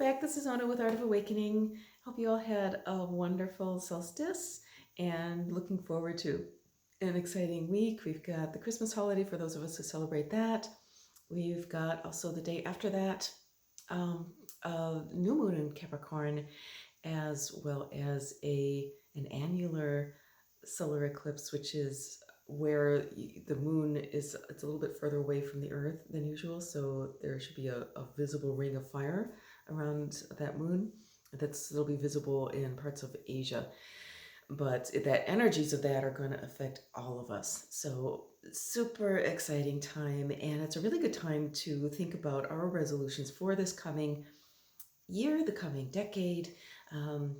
back. This is Anna with Art of Awakening. Hope you all had a wonderful solstice and looking forward to an exciting week. We've got the Christmas holiday for those of us who celebrate that. We've got also the day after that, um, a new moon in Capricorn, as well as an annular solar eclipse, which is where the moon it's a little bit further away from the earth than usual, so there should be a visible ring of fire around that moon that'll be visible in parts of Asia, but that energies of that are going to affect all of us. So super exciting time, and it's a really good time to think about our resolutions for this coming year, the coming decade.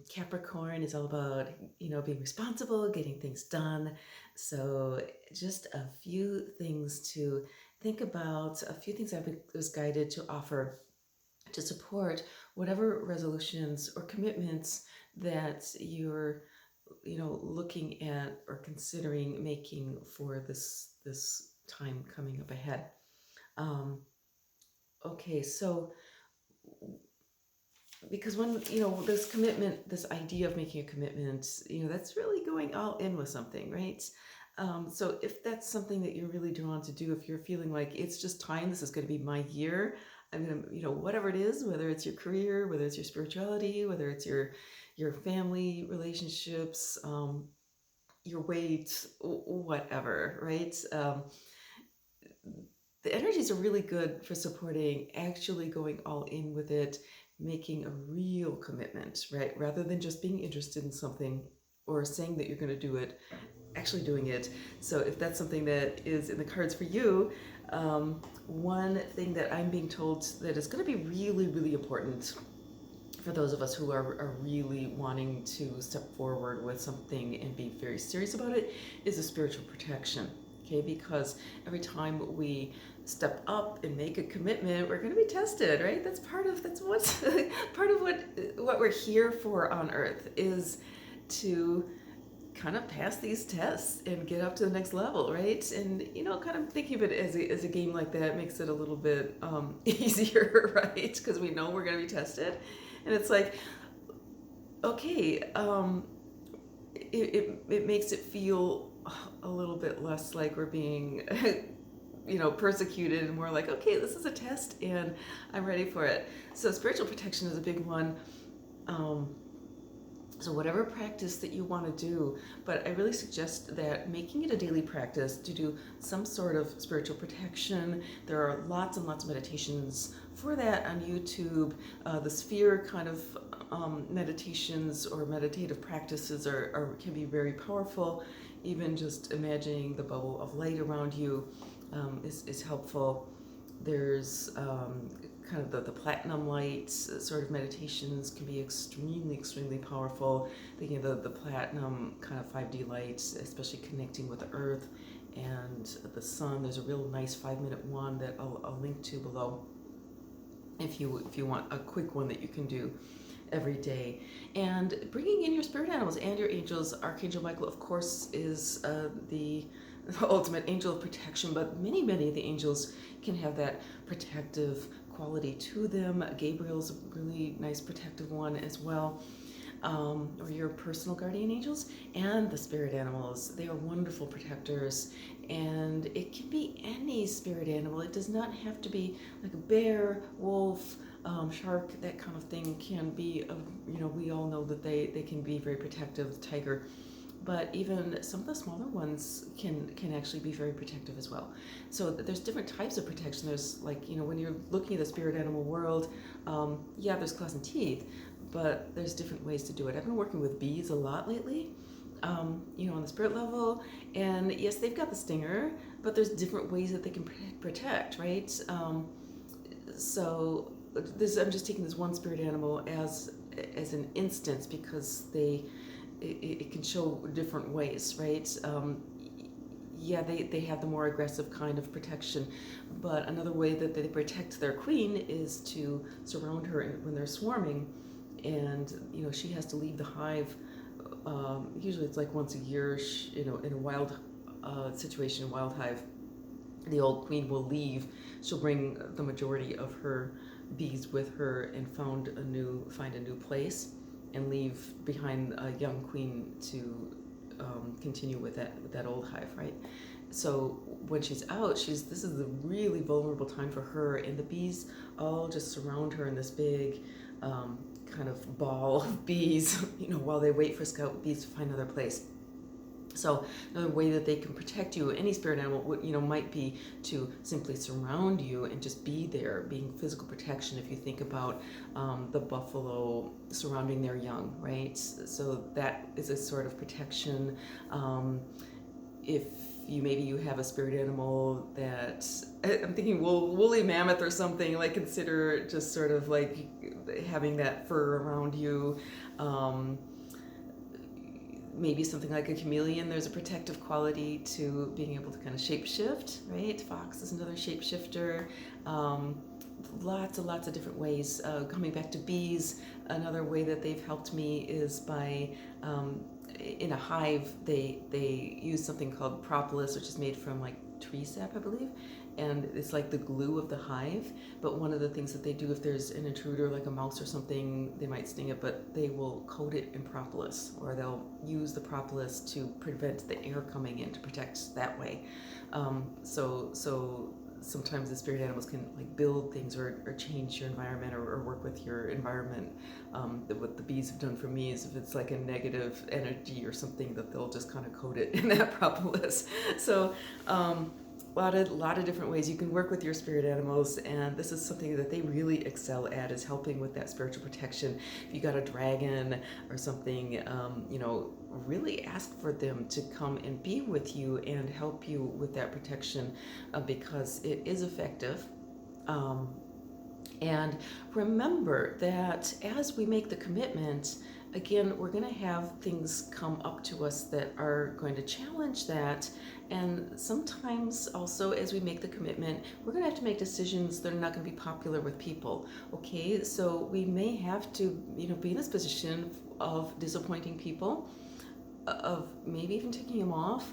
Capricorn is all about, being responsible, getting things done. So just a few things to think about, a few things I was guided to offer to support whatever resolutions or commitments that you're, looking at or considering making for this time coming up ahead. Okay, so because when this commitment, this idea of making a commitment, that's really going all in with something, right? So if that's something that you're really drawn to do, if you're feeling like it's just time, this is going to be my year, I'm gonna, whatever it is, whether it's your career, whether it's your spirituality, whether it's your family relationships, your weight, whatever, right? The energies are really good for supporting actually going all in with it, making a real commitment, right? Rather than just being interested in something or saying that you're going to do it, actually doing it. So if that's something that is in the cards for you, one thing that I'm being told that is going to be really, really important for those of us who are really wanting to step forward with something and be very serious about it is a spiritual protection. Okay, because every time we step up and make a commitment, we're going to be tested, right? That's what's part of what we're here for on Earth, is to kind of pass these tests and get up to the next level, right? And kind of thinking of it as a game like that makes it a little bit easier, right? Because we know we're going to be tested, and it's like, okay, it makes it feel a little bit less like we're being persecuted, and more like, okay, this is a test and I'm ready for it. So spiritual protection is a big one. So whatever practice that you want to do, but I really suggest that making it a daily practice to do some sort of spiritual protection. There are lots and lots of meditations for that on YouTube. The sphere kind of meditations or meditative practices can be very powerful. Even just imagining the bubble of light around you is helpful. There's kind of the platinum lights sort of meditations can be extremely, extremely powerful. Thinking of the platinum kind of 5D lights, especially connecting with the earth and the sun. There's a real nice 5-minute one that I'll link to below if you want a quick one that you can do every day. And bringing in your spirit animals and your angels. Archangel Michael, of course, is the ultimate angel of protection, but many of the angels can have that protective quality to them. Gabriel's a really nice protective one as well. Or your personal guardian angels and the spirit animals. They are wonderful protectors, and it can be any spirit animal. It does not have to be like a bear, wolf, shark. That kind of thing can be, we all know that they can be very protective, tiger. But even some of the smaller ones can actually be very protective as well. So there's different types of protection. There's when you're looking at the spirit animal world, there's claws and teeth, but there's different ways to do it. I've been working with bees a lot lately, on the spirit level, and yes, they've got the stinger, but there's different ways that they can protect, right? So I'm just taking this one spirit animal as an instance because it can show different ways, right? They have the more aggressive kind of protection, but another way that they protect their queen is to surround her when they're swarming, and she has to leave the hive. Usually it's like once a year, in a wild situation, wild hive. The old queen will leave. She'll bring the majority of her bees with her and find a new place and leave behind a young queen to continue with that old hive, right? So when she's out, this is a really vulnerable time for her, and the bees all just surround her in this big kind of ball of bees, while they wait for scout bees to find another place. So another way that they can protect you, any spirit animal, might be to simply surround you and just be there, being physical protection. If you think about the buffalo surrounding their young, right? So that is a sort of protection. If maybe you have a spirit animal that, I'm thinking woolly mammoth or something, like consider just sort of like having that fur around you. Maybe something like a chameleon, there's a protective quality to being able to kind of shapeshift, right? Fox is another shapeshifter. Lots of different ways. Coming back to bees, another way that they've helped me is by, in a hive, they use something called propolis, which is made from like tree sap, I believe, and it's like the glue of the hive. But one of the things that they do, if there's an intruder like a mouse or something, they might sting it, but they will coat it in propolis, or they'll use the propolis to prevent the air coming in, to protect that way. So sometimes the spirit animals can like build things or change your environment, or work with your environment. What the bees have done for me is, if it's like a negative energy or something, that they'll just kind of coat it in that propolis. So a lot of different ways you can work with your spirit animals, and this is something that they really excel at, is helping with that spiritual protection. If you got a dragon or something, really ask for them to come and be with you and help you with that protection, because it is effective. And remember that as we make the commitment, again, we're going to have things come up to us that are going to challenge that. And sometimes also, as we make the commitment, we're going to have to make decisions that are not going to be popular with people. Okay, so we may have to, be in this position of disappointing people, of maybe even taking them off.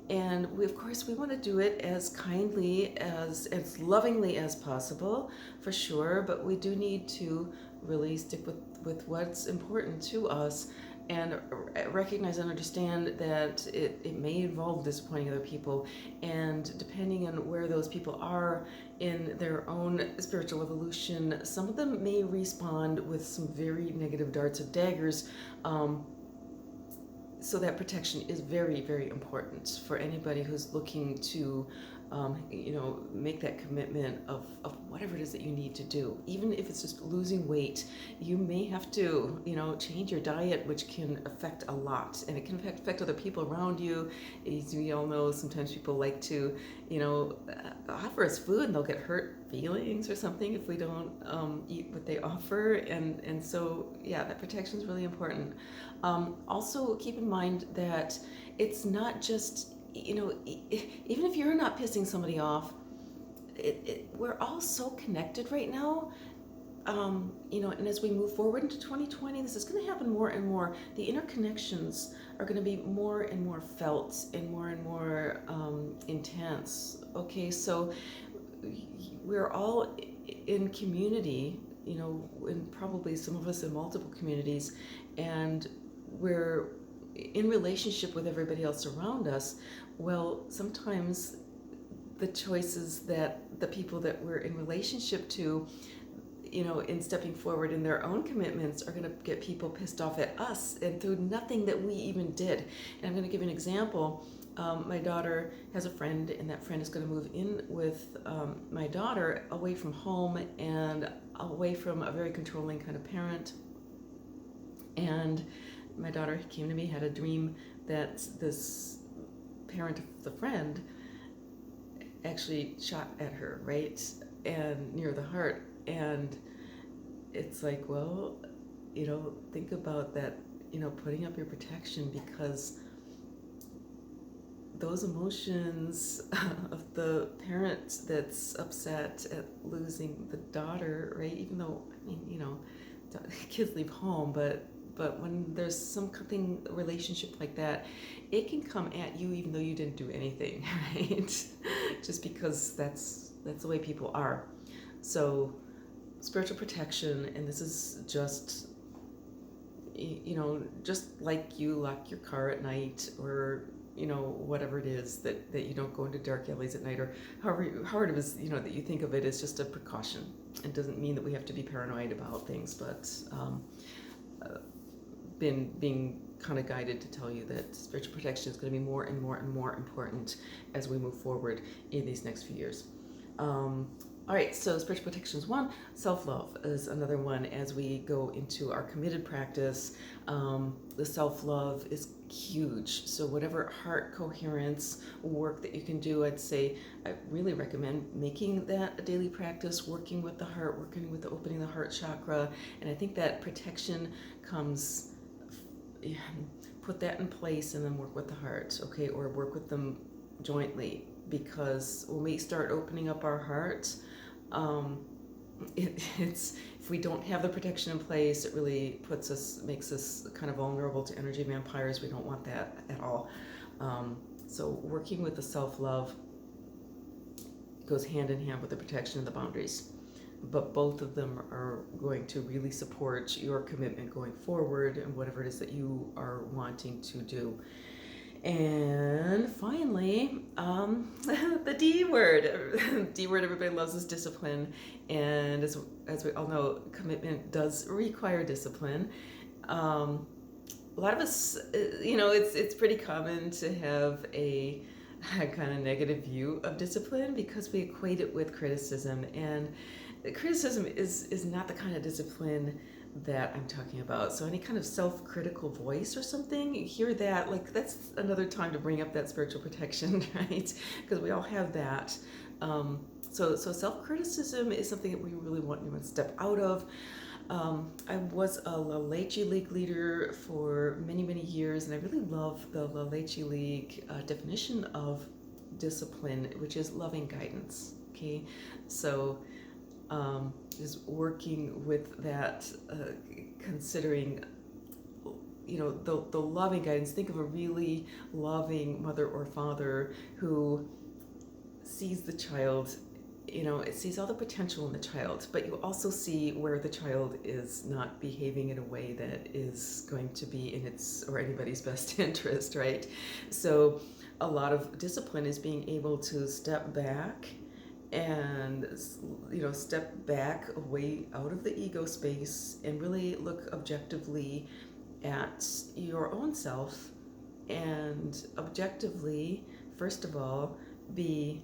And of course, we want to do it as kindly, as lovingly as possible, for sure. But we do need to really stick with what's important to us, and recognize and understand that it may involve disappointing other people. And depending on where those people are in their own spiritual evolution, some of them may respond with some very negative darts or daggers. So that protection is very, very important for anybody who's looking to, make that commitment of whatever it is that you need to do. Even if it's just losing weight, you may have to, change your diet, which can affect a lot, and it can affect other people around you. As we all know, sometimes people like to, offer us food, and they'll get hurt feelings or something if we don't eat what they offer, and so that protection is really important. Also, keep in mind that it's not just, even if you're not pissing somebody off, we're all so connected right now. And as we move forward into 2020, this is going to happen more and more. The interconnections are going to be more and more felt and more intense. Okay, so we're all in community, and probably some of us in multiple communities, and we're in relationship with everybody else around us. Well, sometimes the choices that the people that we're in relationship to, in stepping forward in their own commitments, are going to get people pissed off at us, and through nothing that we even did. And I'm going to give you an example. My daughter has a friend, and that friend is going to move in with my daughter, away from home and away from a very controlling kind of parent. And my daughter came to me, had a dream that this parent of the friend actually shot at her, right, and near the heart. And it's like, well, think about that, putting up your protection, because those emotions of the parent that's upset at losing the daughter, right, even though, kids leave home, but when there's something relationship like that, it can come at you even though you didn't do anything, right? Just because that's the way people are. So spiritual protection, and this is just, just like you lock your car at night, or whatever it is, that you don't go into dark alleys at night, or however it is, that you think of it as just a precaution. It doesn't mean that we have to be paranoid about things, but being kind of guided to tell you that spiritual protection is going to be more and more and more important as we move forward in these next few years. All right, so spiritual protection is one. Self-love is another one. As we go into our committed practice, the self-love is huge. So whatever heart coherence work that you can do, I'd say I really recommend making that a daily practice, working with the heart, working with opening the heart chakra. And I think that protection comes, put that in place and then work with the heart, okay? Or work with them jointly, because when we start opening up our heart, it's if we don't have the protection in place, it really makes us kind of vulnerable to energy vampires. We don't want that at all. So working with the self-love goes hand in hand with the protection and the boundaries, but both of them are going to really support your commitment going forward and whatever it is that you are wanting to do. And finally, the D word. D word everybody loves is discipline. And as we all know, commitment does require discipline. A lot of us, it's pretty common to have a kind of negative view of discipline because we equate it with criticism. And criticism is not the kind of discipline that I'm talking about. So any kind of self-critical voice or something, you hear that, like that's another time to bring up that spiritual protection, right? Because we all have that. So self-criticism is something that we really want to step out of. I was a La Leche League leader for many, many years, and I really love the La Leche League definition of discipline, which is loving guidance, okay? So is working with that, considering, the loving guidance. Think of a really loving mother or father who sees the child, it sees all the potential in the child, but you also see where the child is not behaving in a way that is going to be in its or anybody's best interest, right? So a lot of discipline is being able to step back and step back away out of the ego space and really look objectively at your own self, and objectively, first of all, be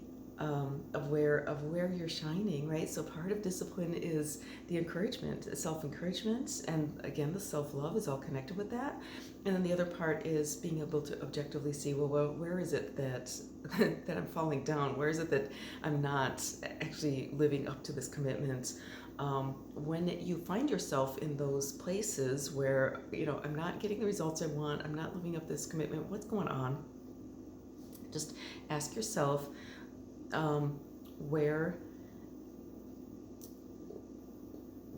aware of where you're shining, right? So part of discipline is the encouragement, self-encouragement, and again, the self-love is all connected with that. And then the other part is being able to objectively see, well, where is it that that I'm falling down? Where is it that I'm not actually living up to this commitment? When you find yourself in those places where, I'm not getting the results I want, I'm not living up to this commitment, what's going on? Just ask yourself, where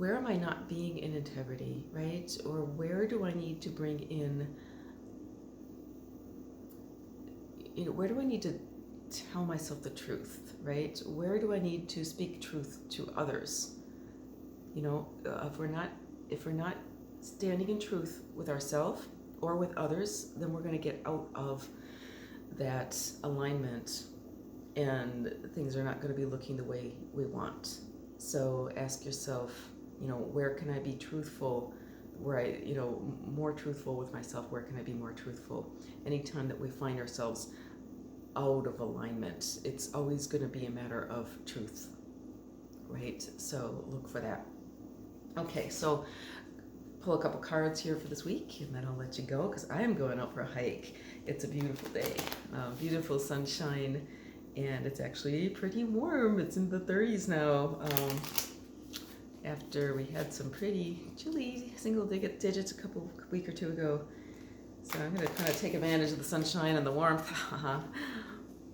am I not being in integrity, right? Or where do I need to bring in, where do I need to tell myself the truth, right? Where do I need to speak truth to others? If we're not standing in truth with ourselves or with others, then we're going to get out of that alignment, and things are not going to be looking the way we want. So ask yourself, where can I be truthful? Where I, more truthful with myself, where can I be more truthful? Anytime that we find ourselves out of alignment, it's always going to be a matter of truth, right? So look for that. Okay, so pull a couple cards here for this week, and then I'll let you go because I am going out for a hike. It's a beautiful day, beautiful sunshine, and it's actually pretty warm. It's in the 30s now, after we had some pretty chilly single digits a week or two ago. So I'm going to kind of take advantage of the sunshine and the warmth.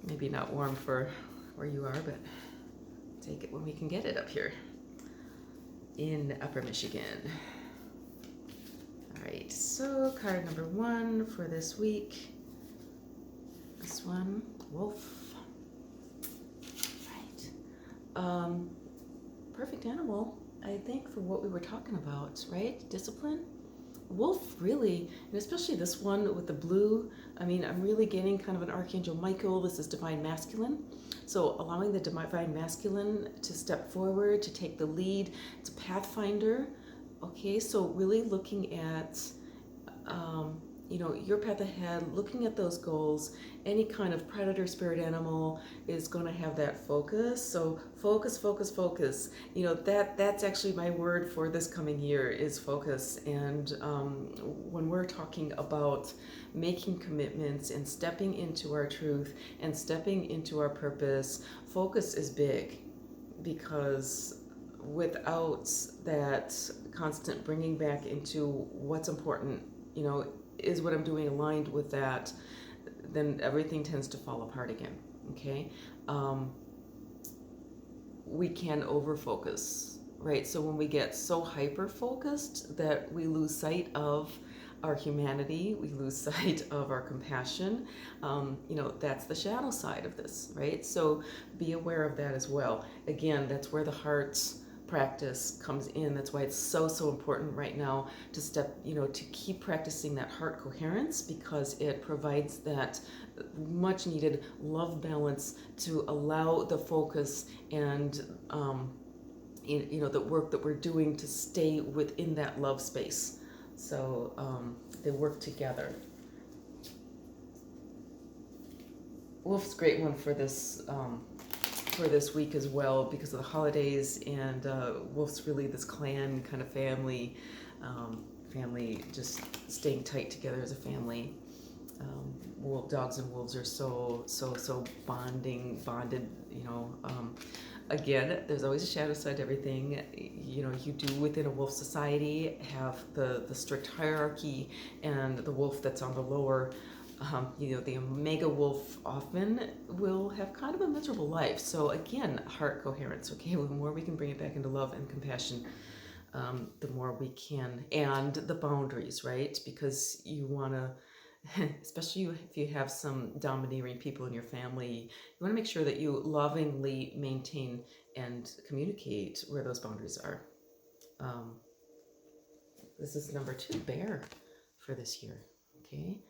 Maybe not warm for where you are, but take it when we can get it up here in Upper Michigan. All right, so card number 1 for this week. This one, Wolf. Right. Perfect animal. I think for what we were talking about, right? Discipline. Wolf really, and especially this one with the blue, I mean, I'm really getting kind of an Archangel Michael. This is divine masculine. So allowing the divine masculine to step forward, to take the lead. It's a pathfinder. Okay, so really looking at um, your path ahead, looking at those goals. Any kind of predator spirit animal is going to have that focus. So focus, focus, focus. That's actually my word for this coming year is focus. And when we're talking about making commitments and stepping into our truth and stepping into our purpose, focus is big, because without that constant bringing back into what's important, is what I'm doing aligned with that, then everything tends to fall apart again. Okay. We can over focus, right? So when we get so hyper focused that we lose sight of our humanity, we lose sight of our compassion, that's the shadow side of this, right? So be aware of that as well. Again, that's where the heart's practice comes in. That's why it's so, so important right now to to keep practicing that heart coherence, because it provides that much needed love balance to allow the focus and the work that we're doing to stay within that love space. So they work together. Wolf's a great one for this week as well, because of the holidays, and Wolf's really this clan kind of family, just staying tight together as a family. Dogs and wolves are so bonded. Again, there's always a shadow side to everything. You do within a wolf society have the strict hierarchy, and the wolf that's on the lower. The omega wolf often will have kind of a miserable life. So again, heart coherence. Okay, the more we can bring it back into love and compassion, the more we can, and the boundaries, right? Because you want to, especially if you have some domineering people in your family, you want to make sure that you lovingly maintain and communicate where those boundaries are. This is number 2, bear, for this year. Okay.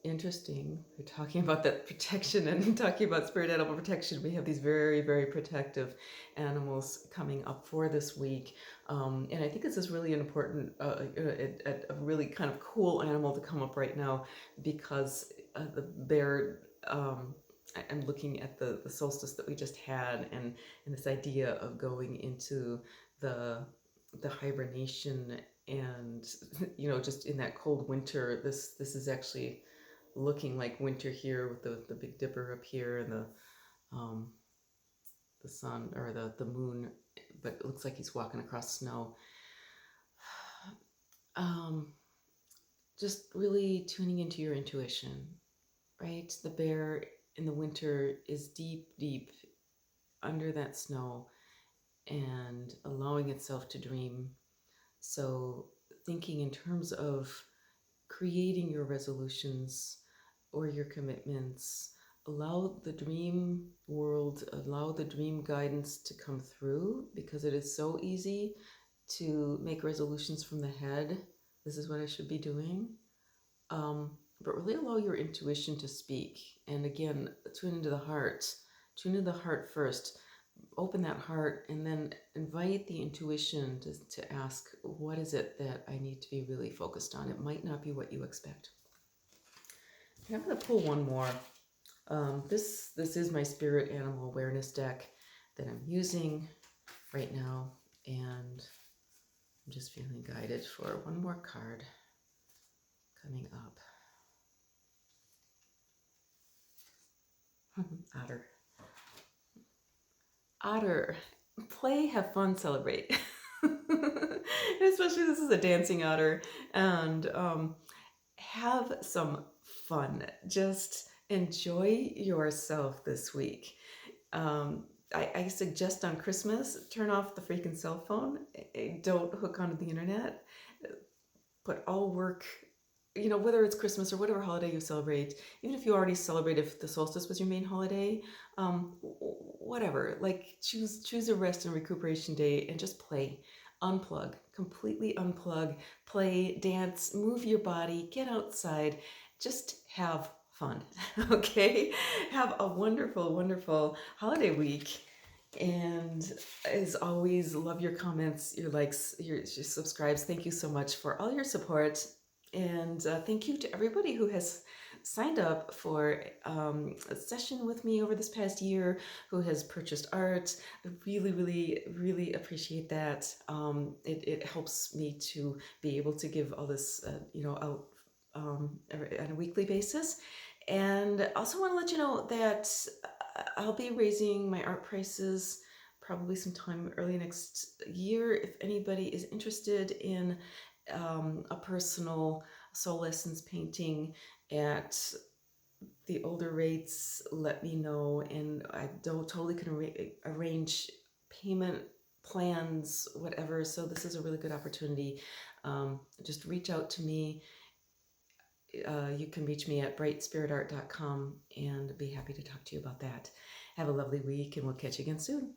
Interesting. We're talking about that protection and talking about spirit animal protection. We have these very, very protective animals coming up for this week. And I think this is really an important, a really kind of cool animal to come up right now, because the bear, I'm looking at the solstice that we just had, and this idea of going into the hibernation, and just in that cold winter. This is actually looking like winter here, with the Big Dipper up here, and the sun, or the moon, but it looks like he's walking across snow. Just really tuning into your intuition, right? The bear in the winter is deep under that snow and allowing itself to dream. So thinking in terms of creating your resolutions or your commitments, allow the dream world, allow the dream guidance to come through, because it is so easy to make resolutions from the head. This is what I should be doing. But really allow your intuition to speak. And again, tune into the heart. Tune into the heart first. Open that heart, and then invite the intuition to ask, what is it that I need to be really focused on? It might not be what you expect. Okay, I'm going to pull one more. This is my spirit animal awareness deck that I'm using right now, and I'm just feeling guided for one more card coming up. Otter. Otter. Play, have fun, celebrate. Especially this is a dancing otter. And have some fun. Just enjoy yourself this week. I suggest on Christmas, turn off the freaking cell phone. Don't hook onto the internet. Put all work whether it's Christmas or whatever holiday you celebrate, even if you already celebrate, if the solstice was your main holiday, whatever, like choose a rest and recuperation day and just play, unplug, completely unplug, play, dance, move your body, get outside, just have fun. Okay, have a wonderful, wonderful holiday week. And as always, love your comments, your likes, your subscribes. Thank you so much for all your support. And thank you to everybody who has signed up for a session with me over this past year, who has purchased art. I really, really, really appreciate that. It helps me to be able to give all this, out on a weekly basis. And also want to let you know that I'll be raising my art prices probably sometime early next year. If anybody is interested in a personal soul lessons painting at the older rates, let me know. And I don't totally can arrange payment plans, whatever. So this is a really good opportunity. Just reach out to me. You can reach me at brightspiritart.com and be happy to talk to you about that. Have a lovely week, and we'll catch you again soon.